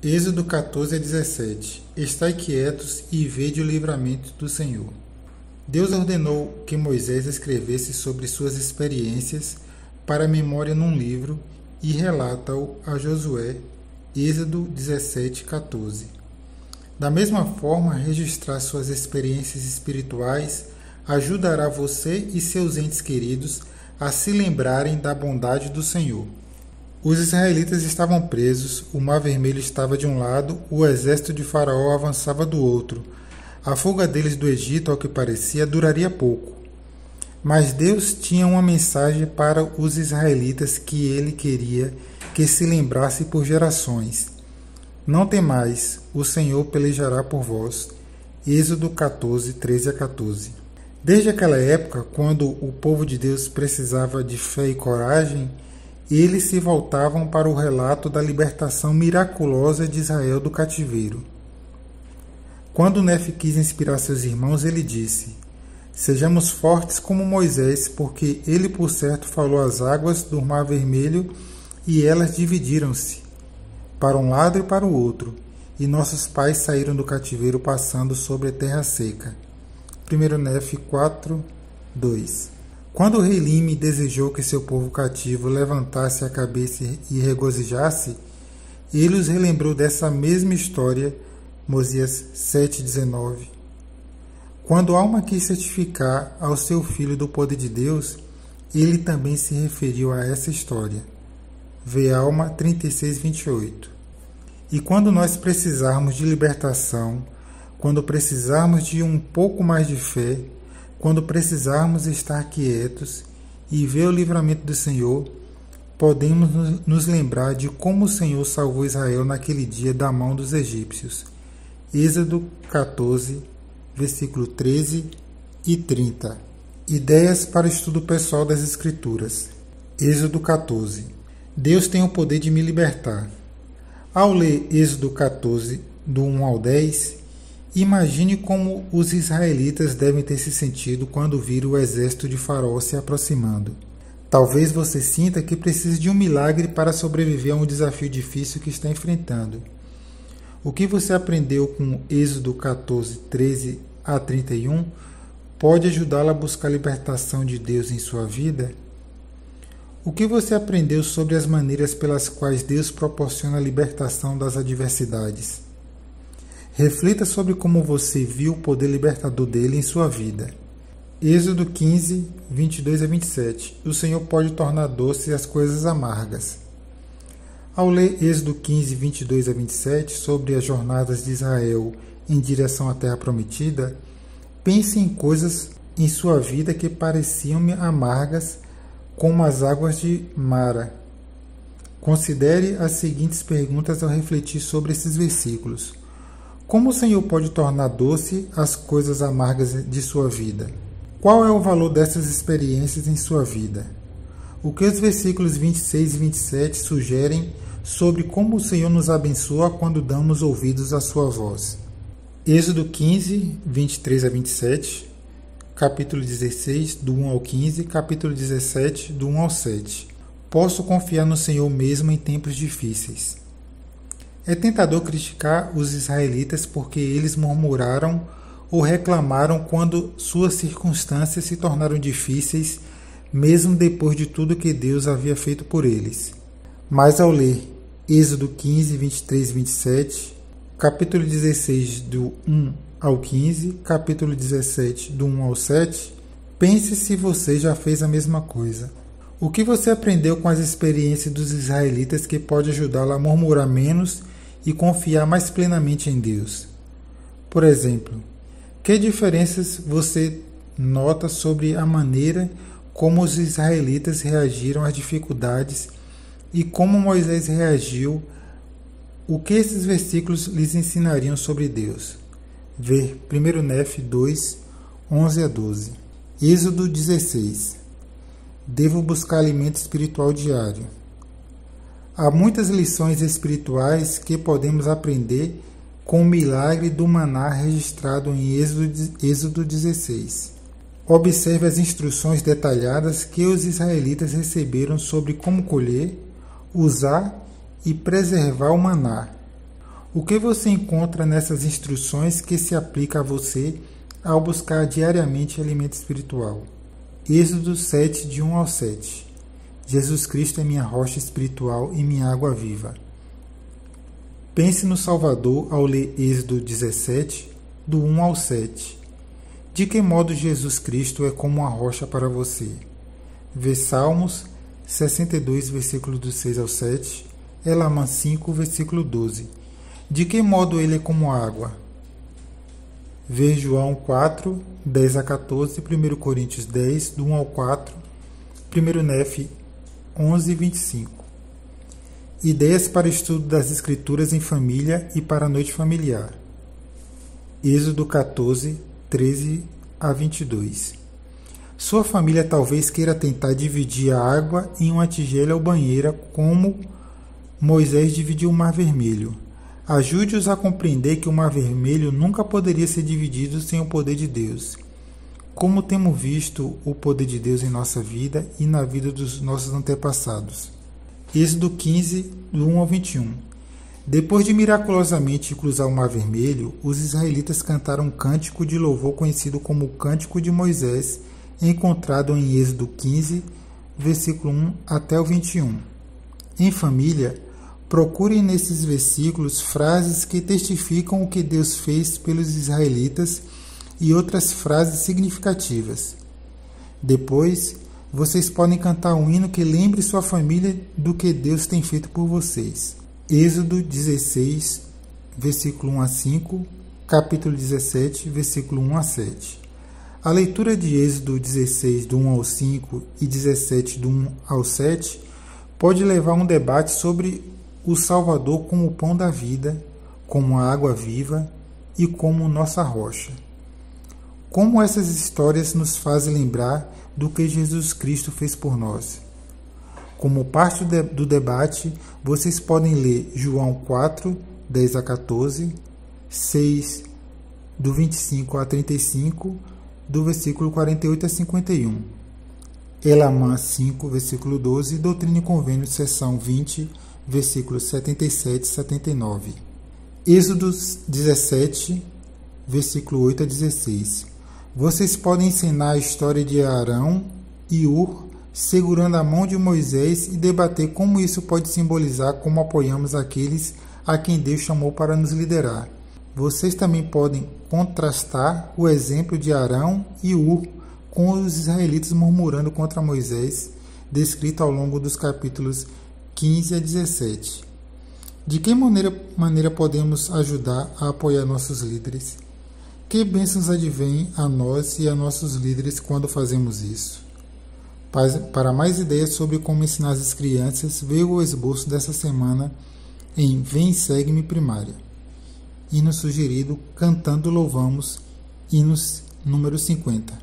Êxodo 14 a 17. Estai quietos e vede o livramento do Senhor. Deus ordenou que Moisés escrevesse sobre suas experiências para a memória num livro e relata-o a Josué, Êxodo 17, 14. Da mesma forma, registrar suas experiências espirituais ajudará você e seus entes queridos a se lembrarem da bondade do Senhor. Os israelitas estavam presos, o Mar Vermelho estava de um lado, o exército de Faraó avançava do outro. A fuga deles do Egito, ao que parecia, duraria pouco. Mas Deus tinha uma mensagem para os israelitas que ele queria que se lembrasse por gerações. Não temais, o Senhor pelejará por vós. Êxodo 14, 13 a 14. Desde aquela época, quando o povo de Deus precisava de fé e coragem, eles se voltavam para o relato da libertação miraculosa de Israel do cativeiro. Quando Nefe quis inspirar seus irmãos, ele disse: sejamos fortes como Moisés, porque ele por certo falou às águas do Mar Vermelho e elas dividiram-se, para um lado e para o outro, e nossos pais saíram do cativeiro passando sobre a terra seca. 1 Nefe 4, 2. Quando o rei Lime desejou que seu povo cativo levantasse a cabeça e regozijasse, ele os relembrou dessa mesma história, Mosias 7,19. Quando Alma quis certificar ao seu filho do poder de Deus, ele também se referiu a essa história. Vê Alma 36,28. E quando nós precisarmos de libertação, quando precisarmos de um pouco mais de fé, quando precisarmos estar quietos e ver o livramento do Senhor, podemos nos lembrar de como o Senhor salvou Israel naquele dia da mão dos egípcios. Êxodo 14, versículo 13 e 30. Ideias para o estudo pessoal das Escrituras. Êxodo 14. Deus tem o poder de me libertar. Ao ler Êxodo 14, do 1 ao 10, imagine como os israelitas devem ter se sentido quando viram o exército de Faraó se aproximando. Talvez você sinta que precise de um milagre para sobreviver a um desafio difícil que está enfrentando. O que você aprendeu com Êxodo 14, 13 a 31 pode ajudá-lo a buscar a libertação de Deus em sua vida? O que você aprendeu sobre as maneiras pelas quais Deus proporciona a libertação das adversidades? Reflita sobre como você viu o poder libertador dele em sua vida. Êxodo 15, 22 a 27. O Senhor pode tornar doces as coisas amargas. Ao ler Êxodo 15, 22 a 27, sobre as jornadas de Israel em direção à Terra Prometida, pense em coisas em sua vida que pareciam amargas, como as águas de Mara. Considere as seguintes perguntas ao refletir sobre esses versículos. Como o Senhor pode tornar doce as coisas amargas de sua vida? Qual é o valor dessas experiências em sua vida? O que os versículos 26 e 27 sugerem sobre como o Senhor nos abençoa quando damos ouvidos à sua voz? Êxodo 15, 23 a 27, capítulo 16, do 1 ao 15, capítulo 17, do 1 ao 7. Posso confiar no Senhor mesmo em tempos difíceis. É tentador criticar os israelitas porque eles murmuraram ou reclamaram quando suas circunstâncias se tornaram difíceis, mesmo depois de tudo que Deus havia feito por eles. Mas ao ler Êxodo 15, 23 e 27, capítulo 16, do 1 ao 15, capítulo 17, do 1 ao 7, pense se você já fez a mesma coisa. O que você aprendeu com as experiências dos israelitas que pode ajudá-lo a murmurar menos e confiar mais plenamente em Deus? Por exemplo, que diferenças você nota sobre a maneira como os israelitas reagiram às dificuldades e como Moisés reagiu? O que esses versículos lhes ensinariam sobre Deus? Ver 1 Nefe 2, 11 a 12. Êxodo 16. Devo buscar alimento espiritual diário. Há muitas lições espirituais que podemos aprender com o milagre do maná registrado em Êxodo 16. Observe as instruções detalhadas que os israelitas receberam sobre como colher, usar e preservar o maná. O que você encontra nessas instruções que se aplica a você ao buscar diariamente alimento espiritual? Êxodo 7, de 1 ao 7. Jesus Cristo é minha rocha espiritual e minha água viva. Pense no Salvador ao ler Êxodo 17, do 1 ao 7. De que modo Jesus Cristo é como uma rocha para você? Vê Salmos 62, versículos do 6 ao 7, Elamã 5, versículo 12. De que modo ele é como água? Vê João 4, 10 a 14, 1 Coríntios 10, do 1 ao 4, 1 Nef 11, 25. Ideias para estudo das Escrituras em família e para a noite familiar. Êxodo 14, 13 a 22. Sua família talvez queira tentar dividir a água em uma tigela ou banheira, como Moisés dividiu o Mar Vermelho. Ajude-os a compreender que o Mar Vermelho nunca poderia ser dividido sem o poder de Deus. Como temos visto o poder de Deus em nossa vida e na vida dos nossos antepassados. Êxodo 15, do 1 ao 21. Depois de miraculosamente cruzar o Mar Vermelho, os israelitas cantaram um cântico de louvor conhecido como o Cântico de Moisés, encontrado em Êxodo 15, versículo 1 até o 21. Em família, procurem nesses versículos frases que testificam o que Deus fez pelos israelitas e outras frases significativas. Depois, vocês podem cantar um hino que lembre sua família do que Deus tem feito por vocês. Êxodo 16, versículo 1 a 5, capítulo 17, versículo 1 a 7. A leitura de Êxodo 16, do 1 ao 5 e 17, do 1 ao 7, pode levar a um debate sobre o Salvador como o pão da vida, como a água viva e como nossa rocha. Como essas histórias nos fazem lembrar do que Jesus Cristo fez por nós? Como parte do debate, vocês podem ler João 4, 10 a 14, 6, do 25 a 35, do versículo 48 a 51. Elamã 5, versículo 12, Doutrina e Convênios, seção 20, versículos 77 e 79. Êxodo 17, versículo 8 a 16. Vocês podem ensinar a história de Arão e Ur segurando a mão de Moisés e debater como isso pode simbolizar como apoiamos aqueles a quem Deus chamou para nos liderar. Vocês também podem contrastar o exemplo de Arão e Ur com os israelitas murmurando contra Moisés, descrito ao longo dos capítulos 15 a 17. De que maneira podemos ajudar a apoiar nossos líderes? Que bênçãos advêm a nós e a nossos líderes quando fazemos isso? Para mais ideias sobre como ensinar as crianças, veja o esboço dessa semana em Vem Segue-me Primária. Hino sugerido, Cantando Louvamos, hinos número 50.